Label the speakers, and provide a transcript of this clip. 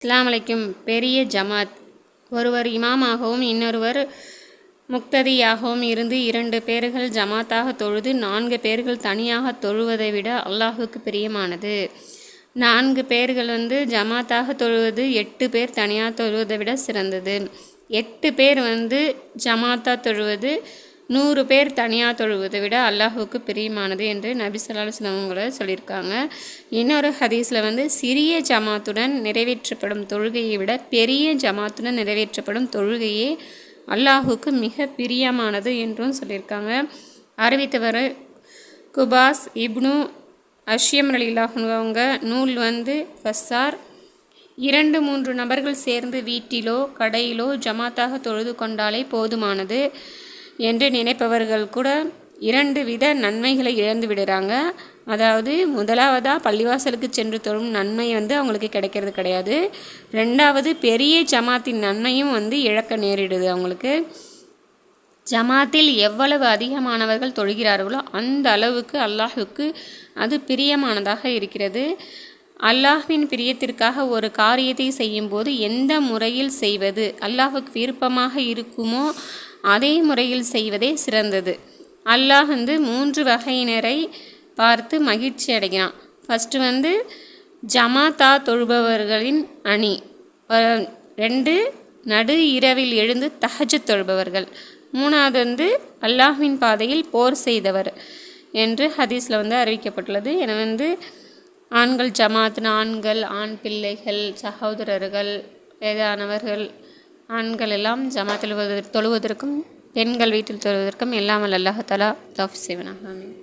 Speaker 1: அஸ்ஸலாமு அலைக்கும். பெரிய ஜமாத். ஒருவர் இமாமாகவும் இன்னொருவர் முக்ததியாகவும் இருந்து 2 பேர்கள் ஜமாத்தாக தொழுது 4 பேர்கள் தனியாக தொழுவதை விட அல்லாஹுக்கு பிரியமானது. 4 பேர்கள் ஜமாத்தாக தொழுவது 8 பேர் தனியாக தொழுவதை விட சிறந்தது. 8 பேர் ஜமாத்தாக தொழுவது 100 பேர் தனியாக தொழுவதை விட அல்லாஹுக்கு பிரியமானது என்று நபி ஸல்லல்லாஹு அலைஹி வஸல்லம் அவங்கள சொல்லியிருக்காங்க. இன்னொரு ஹதீஸில் சிறிய ஜமாத்துடன் நிறைவேற்றப்படும் தொழுகையை விட பெரிய ஜமாத்துடன் நிறைவேற்றப்படும் தொழுகையே அல்லாஹுக்கு மிக பிரியமானது என்றும் சொல்லியிருக்காங்க. அறிவித்தவர் குபாஸ் இப்னு அஷ்யம் ரலியல்லாஹு அன்ஹு. அவங்க நூல் ஃபஸ்ஸார். 2-3 நபர்கள் சேர்ந்து வீட்டிலோ கடையிலோ ஜமாத்தாக தொழுது கொண்டாலே போதுமானது என்று நினைப்பவர்கள் கூட 2 வித நன்மைகளை இழந்து விடுறாங்க. அதாவது முதலாவதாக பள்ளிவாசலுக்கு சென்று தொழும் நன்மை அவங்களுக்கு கிடைக்கிறது கிடையாது. 2வது பெரிய ஜமாத்தின் நன்மையும் இழக்க நேரிடுது அவங்களுக்கு. ஜமாத்தில் எவ்வளவு அதிகமானவர்கள் தொழுகிறார்களோ அந்த அளவுக்கு அல்லாஹுக்கு அது பிரியமானதாக இருக்கிறது. அல்லாஹ்வின் பிரியத்திற்காக ஒரு காரியத்தை செய்யும்போது எந்த முறையில் செய்வது அல்லாஹுக்கு விருப்பமாக இருக்குமோ அதே முறையில் செய்வதே சிறந்தது. அல்லாஹ் 3 வகையினரை பார்த்து மகிழ்ச்சி அடைகிறான். ஃபஸ்ட்டு ஜமாத்தா தொழுபவர்களின் அணி. 2 நடு இரவில் எழுந்து தஹஜ்ஜுத் தொழுபவர்கள். 3வது அல்லாஹ்வின் பாதையில் போர் செய்தவர் என்று ஹதீஸில் அறிவிக்கப்பட்டுள்ளது. எனவே ஆண்கள் ஜமாத், ஆண்கள், ஆண் பிள்ளைகள், சகோதரர்கள், வயதானவர்கள், ஆண்கள் எல்லாம் ஜமாத்தில் தொழுவதற்கும் பெண்கள் வீட்டில் தொழுவதற்கும் எல்லாம் அல்லாஹ் தஆலா தௌஃபீக் செய்வானாக. ஆமீன்.